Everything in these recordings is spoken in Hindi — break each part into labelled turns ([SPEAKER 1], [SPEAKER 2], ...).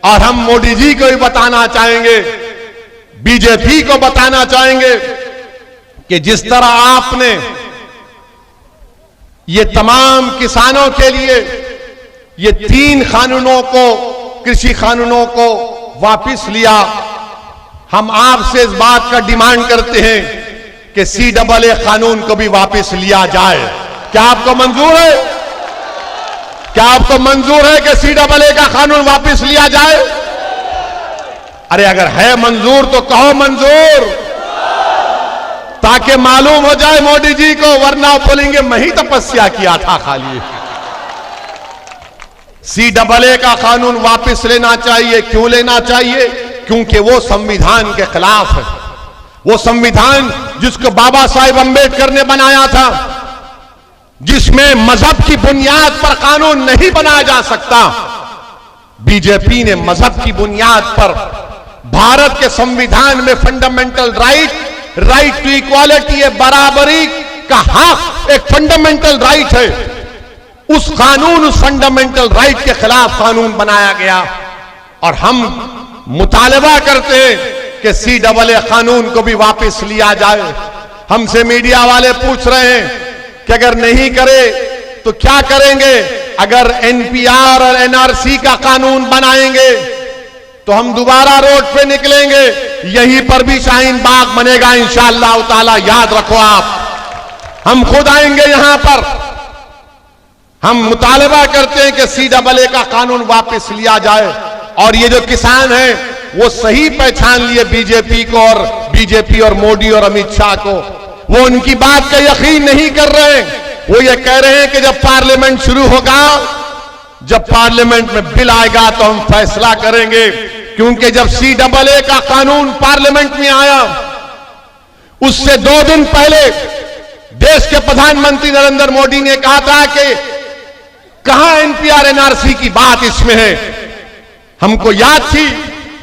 [SPEAKER 1] और हम मोदी जी को भी बताना चाहेंगे, बीजेपी को बताना चाहेंगे कि जिस तरह आपने ये तमाम किसानों के लिए ये 3 कानूनों को, कृषि कानूनों को वापस लिया, हम आपसे इस बात का डिमांड करते हैं कि CAA कानून को भी वापस लिया जाए। क्या आपको मंजूर है? क्या आपको मंजूर है कि CAA का कानून वापस लिया जाए? अरे अगर है मंजूर तो कहो मंजूर, ताकि मालूम हो जाए मोदी जी को, वरना बोलेंगे मैं ही तपस्या किया था खाली। CAA का कानून वापस लेना चाहिए। क्यों लेना चाहिए? क्योंकि वो संविधान के खिलाफ है। वो संविधान जिसको बाबा साहेब अंबेडकर ने बनाया था, जिसमें मजहब की बुनियाद पर कानून नहीं बनाया जा सकता, बीजेपी ने मजहब की बुनियाद पर भारत के संविधान में फंडामेंटल राइट टू इक्वालिटी, बराबरी का हक एक फंडामेंटल राइट है, उस कानून, उस फंडामेंटल राइट के खिलाफ कानून बनाया गया। और हम मुतालबा करते हैं कि CAA कानून को भी वापस लिया जाए। हमसे मीडिया वाले पूछ रहे हैं कि अगर नहीं करे तो क्या करेंगे? अगर NPR और NRC का कानून बनाएंगे तो हम दोबारा रोड पे निकलेंगे, यहीं पर भी शाहीन बाग बनेगा इंशाअल्लाह ताला। याद रखो आप, हम खुद आएंगे यहां पर। हम मुतालबा करते हैं कि CAA का कानून वापस लिया जाए। और ये जो किसान हैं वो सही पहचान लिए बीजेपी को, और बीजेपी और मोदी और अमित शाह को। वो उनकी बात का यकीन नहीं कर रहे। वो ये कह रहे हैं कि जब पार्लियामेंट शुरू होगा, जब पार्लियामेंट में बिल आएगा तो हम फैसला करेंगे। क्योंकि जब CAA का कानून पार्लियामेंट में आया, उससे 2 दिन पहले देश के प्रधानमंत्री नरेंद्र मोदी ने कहा था कि कहां NPR NRC की बात इसमें है। हमको याद थी,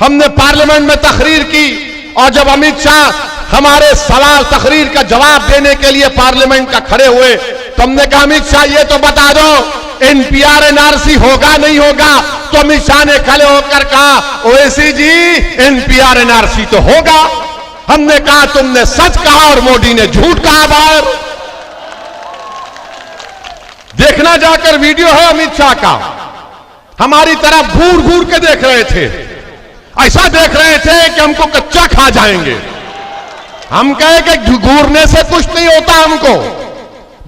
[SPEAKER 1] हमने पार्लियामेंट में तकरीर की, और जब अमित शाह हमारे सवाल तकरीर का जवाब देने के लिए पार्लियामेंट का खड़े हुए, तो हमने कहा अमित शाह ये तो बता दो NPR NRC होगा नहीं होगा? तो अमित शाह ने खड़े होकर कहा ओवैसी जी NPR NRC तो होगा। हमने कहा तुमने सच कहा और मोदी ने झूठ कहा बाहर। देखना जाकर वीडियो है अमित शाह का, हमारी तरफ घूर घूर के देख रहे थे, ऐसा देख रहे थे कि हमको कच्चा खा जाएंगे। हम कहे कि घूरने से कुछ नहीं होता हमको,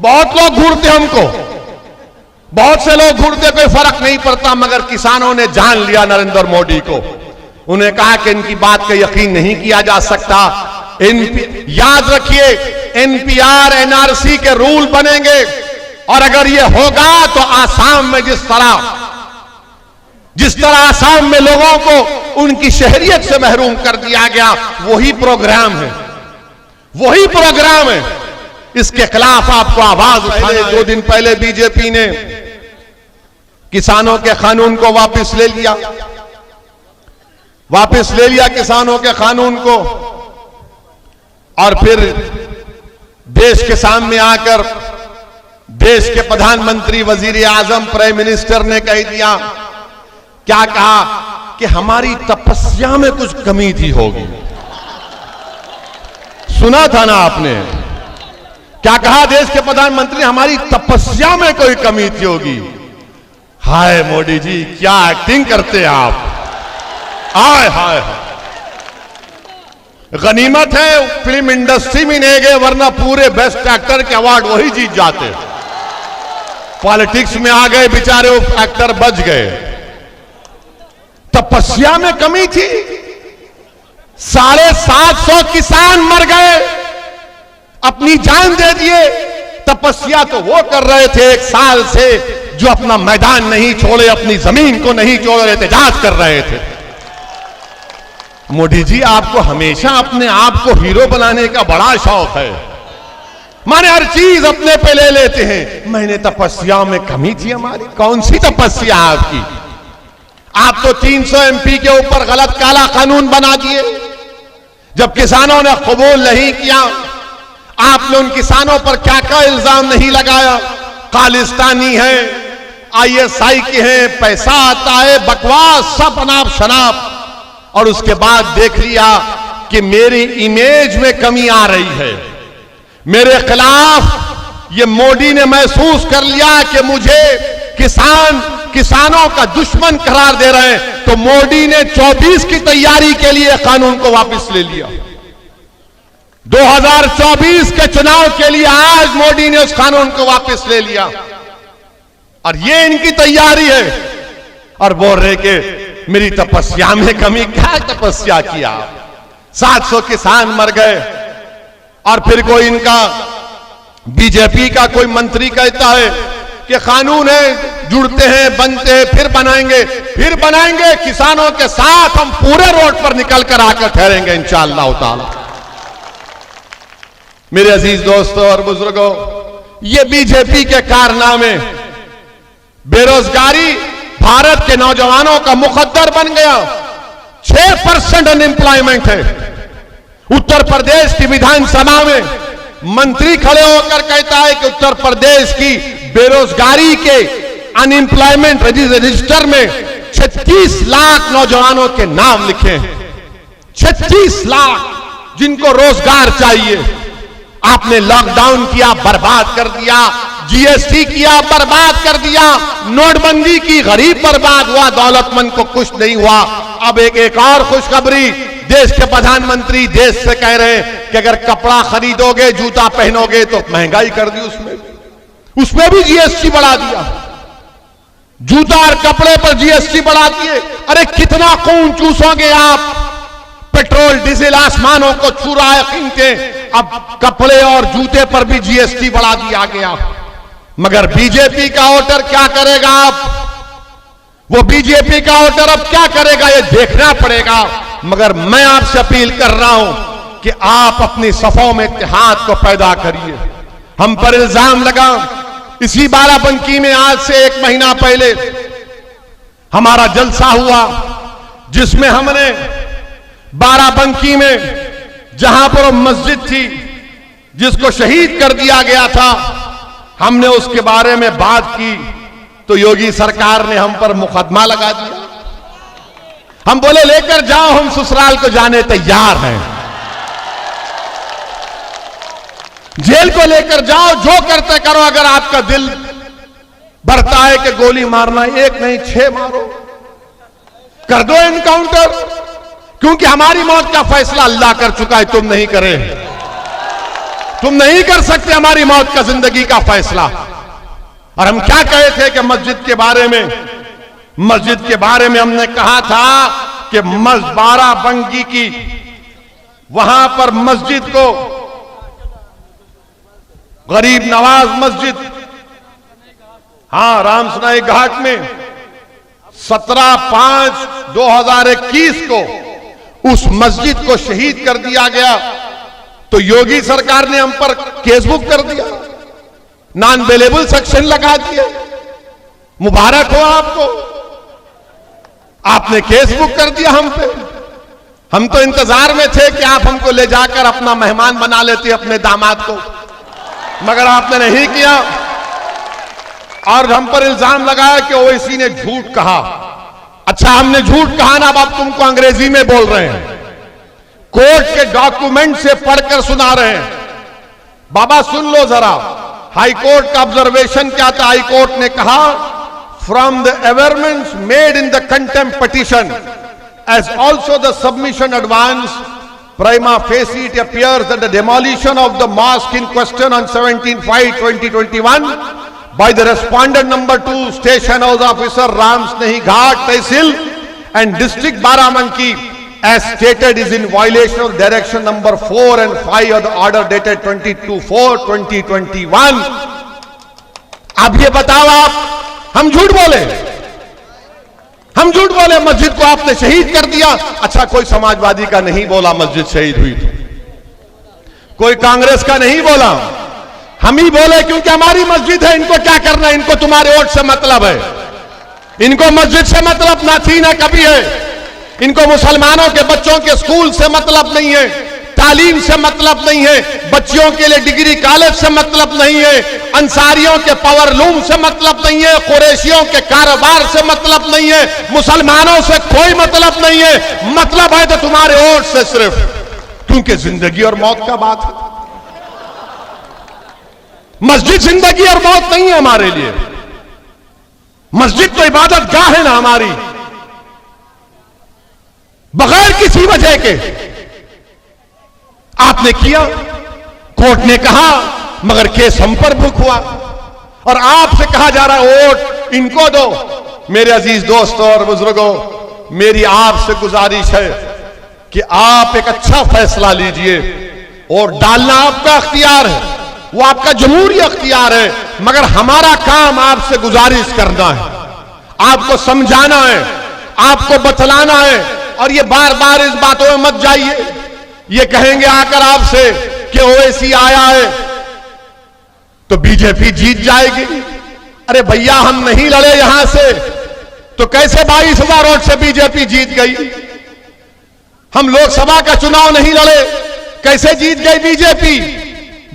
[SPEAKER 1] बहुत लोग घूरते हमको, बहुत से लोग घूरते, कोई फर्क नहीं पड़ता। मगर किसानों ने जान लिया नरेंद्र मोदी को। उन्हें कहा कि इनकी बात का यकीन नहीं किया जा सकता। याद रखिए NPR NRC के रूल बनेंगे, और अगर ये होगा तो आसाम में जिस तरह आसाम में लोगों को उनकी शहरियत से महरूम कर दिया गया, वही प्रोग्राम है, वही प्रोग्राम है। इसके खिलाफ आपको आवाज उठानी है। 2 दिन पहले बीजेपी ने किसानों के कानून को वापस ले लिया, किसानों के कानून को। और फिर देश के सामने आकर देश के प्रधानमंत्री, वजीर आजम, प्राइम मिनिस्टर ने कह दिया, क्या कहा कि हमारी तपस्या में कुछ कमी थी होगी। सुना था ना आपने? क्या कहा देश के प्रधानमंत्री? हमारी तपस्या में कोई कमी थी होगी। हाय मोदी जी, क्या एक्टिंग करते हैं आप। हाय हाय हाय, गनीमत है फिल्म इंडस्ट्री में नहीं गए, वरना पूरे बेस्ट एक्टर के अवार्ड वही जीत जाते। पॉलिटिक्स में आ गए बेचारे, वो एक्टर बच गए। तपस्या में कमी थी। 750 किसान मर गए, अपनी जान दे दिए। तपस्या तो वो कर रहे थे 1 साल से जो अपना मैदान नहीं छोड़े, अपनी जमीन को नहीं छोड़ रहे थे, एहतजाज कर रहे थे। मोदी जी, आपको हमेशा अपने आप को हीरो बनाने का बड़ा शौक है, माने हर चीज अपने पे ले लेते हैं। मैंने तपस्या में कमी थी हमारी? कौन सी तपस्या आपकी? आप तो 300 MP के ऊपर गलत काला कानून बना दिए। जब किसानों ने कबूल नहीं किया, आपने उन किसानों पर क्या क्या इल्जाम नहीं लगाया? खालिस्तानी है, ISI के हैं, पैसा आता है, बकवास सब अनाप शनाप, और उसके बाद देख लिया कि मेरी इमेज में कमी आ रही है, मेरे खिलाफ ये मोदी ने महसूस कर लिया कि मुझे किसानों का दुश्मन करार दे रहे हैं, तो मोदी ने 24 की तैयारी के लिए कानून को वापस ले लिया। 2024 के चुनाव के लिए आज मोदी ने उस कानून को वापस ले लिया, और ये इनकी तैयारी है। और बोल रहे कि मेरी तपस्या में कमी, क्या तपस्या किया? 700 किसान मर गए, और फिर कोई इनका बीजेपी का कोई मंत्री कहता है कि कानून है, जुड़ते हैं, बनते हैं, फिर बनाएंगे किसानों के साथ हम पूरे रोड पर निकल कर आकर ठहरेंगे इंशाअल्लाह ताला। मेरे अजीज दोस्तों और बुजुर्गों, ये बीजेपी के कारनामे, बेरोजगारी भारत के नौजवानों का मुकद्दर बन गया। 6% अनएम्प्लॉयमेंट है। उत्तर प्रदेश की विधानसभा में मंत्री खड़े होकर कहता है कि उत्तर प्रदेश की बेरोजगारी के अनएम्प्लॉयमेंट रजिस्टर में 36 लाख नौजवानों के नाम लिखे हैं। 36 लाख जिनको रोजगार चाहिए। आपने लॉकडाउन किया, बर्बाद कर दिया, GST किया, बर्बाद कर दिया, नोटबंदी की, गरीब बर्बाद हुआ, दौलतमंद को कुछ नहीं हुआ। अब एक और खुशखबरी, देश के प्रधानमंत्री देश से कह रहे हैं कि अगर कपड़ा खरीदोगे, जूता पहनोगे तो महंगाई कर दी, उसमें भी GST बढ़ा दिया। जूता और कपड़े पर GST बढ़ा दिए। अरे कितना खून चूसोगे आप? पेट्रोल डीजल आसमानों को छू रहा है कीमतें, अब कपड़े और जूते पर भी GST बढ़ा दिया गया। मगर बीजेपी का वोटर क्या करेगा? वो बीजेपी का वोटर अब क्या करेगा, ये देखना पड़ेगा। मगर मैं आपसे अपील कर रहा हूं कि आप अपनी सफों में इत्तेहाद को पैदा करिए। हम पर इल्जाम लगा, इसी बाराबंकी में आज से 1 महीना पहले हमारा जलसा हुआ, जिसमें हमने बाराबंकी में जहां पर मस्जिद थी जिसको शहीद कर दिया गया था, हमने उसके बारे में बात की तो योगी सरकार ने हम पर मुकदमा लगा दिया। हम बोले लेकर जाओ, हम ससुराल को जाने तैयार हैं, जेल को लेकर जाओ, जो करते करो। अगर आपका दिल भरता है कि गोली मारना, 1 नहीं 6 मारो, कर दो एनकाउंटर, क्योंकि हमारी मौत का फैसला अल्लाह कर चुका है, तुम नहीं करे, तुम नहीं कर सकते हमारी मौत का, जिंदगी का फैसला। और हम क्या कहे थे कि मस्जिद के बारे में हमने कहा था कि बाराबंकी की वहां पर मस्जिद को गरीब नवाज मस्जिद, हां, रामसनाई घाट में 17/5/2021 को उस मस्जिद को शहीद कर दिया गया। तो योगी सरकार ने हम पर केस बुक कर दिया, नॉन अवेलेबल सेक्शन लगा दिया। मुबारक हो आपको, आपने केस बुक कर दिया हम पे। हम तो इंतजार में थे कि आप हमको ले जाकर अपना मेहमान बना लेते, अपने दामाद को, मगर आपने नहीं किया। और हम पर इल्जाम लगाया कि ओवैसी ने झूठ कहा। अच्छा, हमने झूठ कहा ना, अब तुमको अंग्रेजी में बोल रहे हैं, कोर्ट के डॉक्यूमेंट से पढ़कर सुना रहे हैं। बाबा सुन लो जरा, हाई कोर्ट का ऑब्जर्वेशन क्या था? हाई कोर्ट ने कहा, from the averments made in the contempt petition as also the submission advance prima facie it appears that the demolition of the mosque in question on 17/5/2021 by the respondent number 2 station house officer Ramsnahi Ghat Tehsil and district Barabanki as stated is in violation of direction number 4 and 5 of the order dated 22/4/2021। अब ये बताओ, आप हम झूठ बोले? हम झूठ बोले मस्जिद को आपने शहीद कर दिया। अच्छा, कोई समाजवादी का नहीं बोला मस्जिद शहीद हुई, तो कोई कांग्रेस का नहीं बोला, हम ही बोले, क्योंकि हमारी मस्जिद है। इनको क्या करना है? इनको तुम्हारे वोट से मतलब है, इनको मस्जिद से मतलब ना थी ना कभी है। इनको मुसलमानों के बच्चों के स्कूल से मतलब नहीं है, तालीम से मतलब नहीं है, बच्चियों के लिए डिग्री कॉलेज से मतलब नहीं है, अंसारियों के पावरलूम से मतलब नहीं है, कुरैशियों के कारोबार से मतलब नहीं है, मुसलमानों से कोई मतलब नहीं है। मतलब है तो तुम्हारे वोट से सिर्फ, क्योंकि जिंदगी और मौत का बात है। मस्जिद जिंदगी और मौत नहीं है हमारे लिए। मस्जिद तो इबादत गाह है ना हमारी। बगैर किसी वजह के आपने किया, कोर्ट ने कहा, मगर केस हम पर बुक हुआ और आपसे कहा जा रहा है वोट इनको दो। मेरे अजीज दोस्तों और बुजुर्गों, मेरी आपसे गुजारिश है कि आप एक अच्छा फैसला लीजिए। और डालना आपका अख्तियार है, वो आपका जमहूरी अख्तियार है, मगर हमारा काम आपसे गुजारिश करना है, आपको समझाना है, आपको बतलाना है। और ये बार बार इस बातों में मत जाइए, ये कहेंगे आकर आपसे कि ओवैसी आया है तो बीजेपी जीत जाएगी। अरे भैया, हम नहीं लड़े यहां से तो कैसे 22,000 वोट से बीजेपी जीत गई? हम लोकसभा का चुनाव नहीं लड़े, कैसे जीत गई बीजेपी?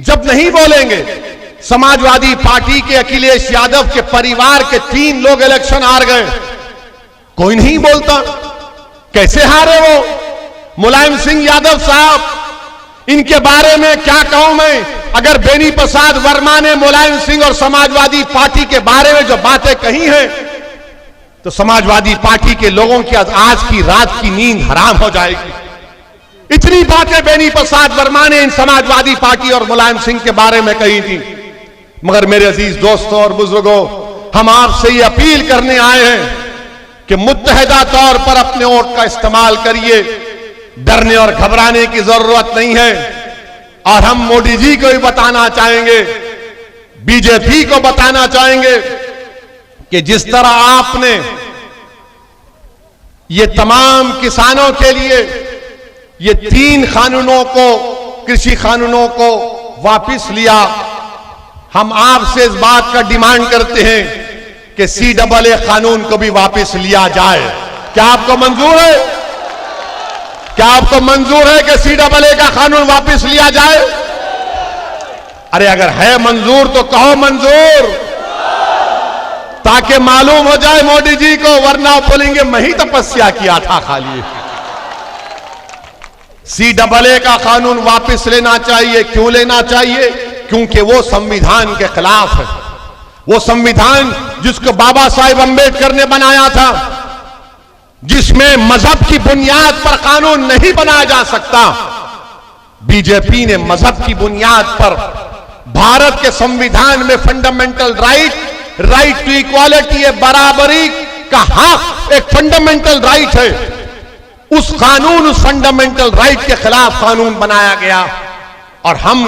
[SPEAKER 1] जब नहीं बोलेंगे, समाजवादी पार्टी के अखिलेश यादव के परिवार के 3 लोग इलेक्शन हार गए, कोई नहीं बोलता। कैसे हारे वो? मुलायम सिंह यादव साहब, इनके बारे में क्या कहूं मैं? अगर बेनी प्रसाद वर्मा ने मुलायम सिंह और समाजवादी पार्टी के बारे में जो बातें कही हैं, तो समाजवादी पार्टी के लोगों की आज की रात की नींद हराम हो जाएगी। इतनी बातें बेनी प्रसाद वर्मा ने इन समाजवादी पार्टी और मुलायम सिंह के बारे में कही थी। मगर मेरे अजीज दोस्तों और बुजुर्गों, हम आपसे ये अपील करने आए हैं कि मुत्तहिदा तौर पर अपने वोट का इस्तेमाल करिए। डरने और घबराने की जरूरत नहीं है। और हम मोदी जी को भी बताना चाहेंगे, बीजेपी को बताना चाहेंगे कि जिस तरह आपने ये तमाम किसानों के लिए ये 3 कानूनों को, कृषि कानूनों को वापस लिया, हम आपसे इस बात का डिमांड करते हैं कि CAA कानून को भी वापस लिया जाए। क्या आपको मंजूर है? क्या आपको मंजूर है कि CAA का कानून वापस लिया जाए? अरे अगर है मंजूर तो कहो मंजूर, ताकि मालूम हो जाए मोदी जी को, वरना बोलेंगे मैं ही तपस्या किया था खाली। CAA का कानून वापस लेना चाहिए। क्यों लेना चाहिए? क्योंकि वो संविधान के खिलाफ है। वो संविधान जिसको बाबा साहेब अंबेडकर ने बनाया था, जिसमें मजहब की बुनियाद पर कानून नहीं बनाया जा सकता, बीजेपी ने मजहब की बुनियाद पर भारत के संविधान में फंडामेंटल राइट टू इक्वालिटी, बराबरी का हक एक फंडामेंटल राइट है। उस कानून, उस फंडामेंटल राइट के खिलाफ कानून बनाया गया। और हम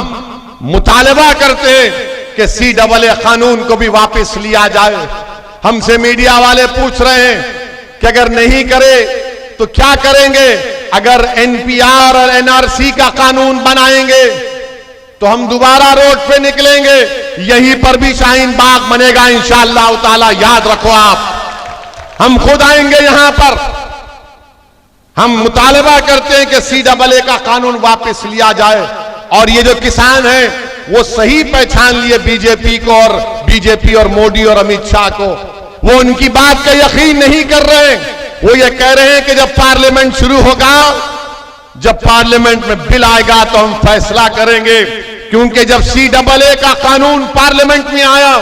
[SPEAKER 1] मुतालबा करते हैं कि CAA कानून को भी वापस लिया जाए। हमसे मीडिया वाले पूछ रहे हैं कि अगर नहीं करे तो क्या करेंगे? अगर NPR और NRC का कानून बनाएंगे तो हम दोबारा रोड पे निकलेंगे, यहीं पर भी शाहीन बाग बनेगा इंशाअल्लाह ताला। याद रखो आप, हम खुद आएंगे यहां पर। हम मुतालबा करते हैं कि CAA का कानून वापस लिया जाए। और ये जो किसान हैं वो सही पहचान लिए बीजेपी को, और बीजेपी और मोदी और अमित शाह को। वो उनकी बात का यकीन नहीं कर रहे। वो ये कह रहे हैं कि जब पार्लियामेंट शुरू होगा, जब पार्लियामेंट में बिल आएगा तो हम फैसला करेंगे। क्योंकि जब CAA का कानून पार्लियामेंट में आया,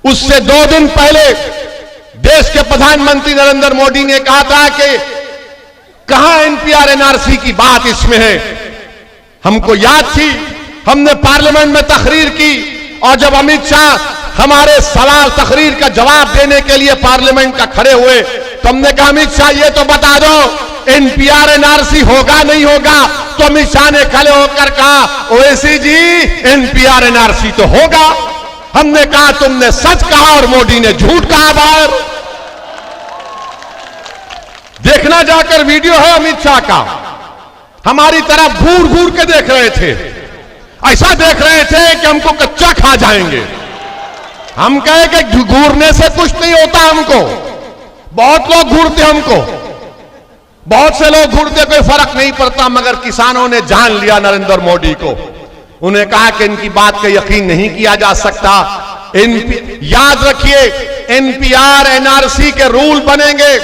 [SPEAKER 1] उससे 2 दिन पहले देश के प्रधानमंत्री नरेंद्र मोदी ने कहा था कि कहां NPR NRC की बात इसमें है। हमको याद थी, हमने पार्लियामेंट में तकरीर की, और जब अमित शाह हमारे सवाल तकरीर का जवाब देने के लिए पार्लियामेंट का खड़े हुए, तो हमने कहा अमित शाह ये तो बता दो NPR NRC होगा नहीं होगा? तो अमित शाह ने खड़े होकर कहा ओवैसी जी NPR NRC तो होगा। हमने कहा तुमने सच कहा और मोदी ने झूठ कहा। बाहर देखना जाकर वीडियो है अमित शाह का, हमारी तरफ घूर घूर के देख रहे थे, ऐसा देख रहे थे कि हमको कच्चा खा जाएंगे। हम कहे कि घूरने से कुछ नहीं होता, हमको बहुत लोग घूरते हमको, बहुत से लोग घूरते कोई फर्क नहीं पड़ता, मगर किसानों ने जान लिया नरेंद्र मोदी को। उन्हें कहा कि इनकी बात का यकीन नहीं किया जा सकता। याद रखिए, एनपीआर एनआरसी के रूल बनेंगे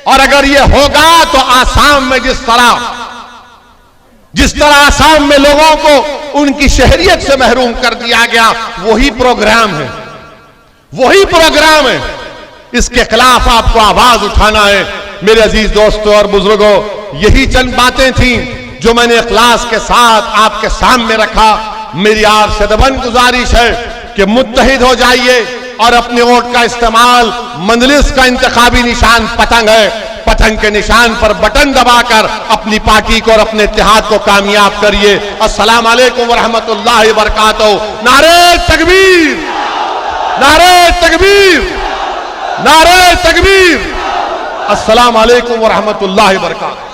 [SPEAKER 1] और अगर ये होगा तो आसाम में जिस तरह आसाम में लोगों को उनकी शहरियत से महरूम कर दिया गया, वही प्रोग्राम है, वही प्रोग्राम है। इसके खिलाफ आपको आवाज उठाना है। मेरे अजीज दोस्तों और बुजुर्गों, यही चंद बातें थी जो मैंने इखलास के साथ आपके सामने रखा। मेरी आपसे दबन गुजारिश है कि मुत्तहिद हो जाइए और अपने वोट का इस्तेमाल, मजलिस का इंतखाबी निशान पतंग है, पतंग के निशान पर बटन दबाकर अपनी पार्टी को और अपने इत्तेहाद को कामयाब करिए। अस्सलाम वालेकुम व रहमतुल्लाहि व बरकातहू। नारे तकबीर, नारे तकबीर, नारे तकबीर। अस्सलाम वालेकुम व रहमतुल्लाहि व बरकातहू।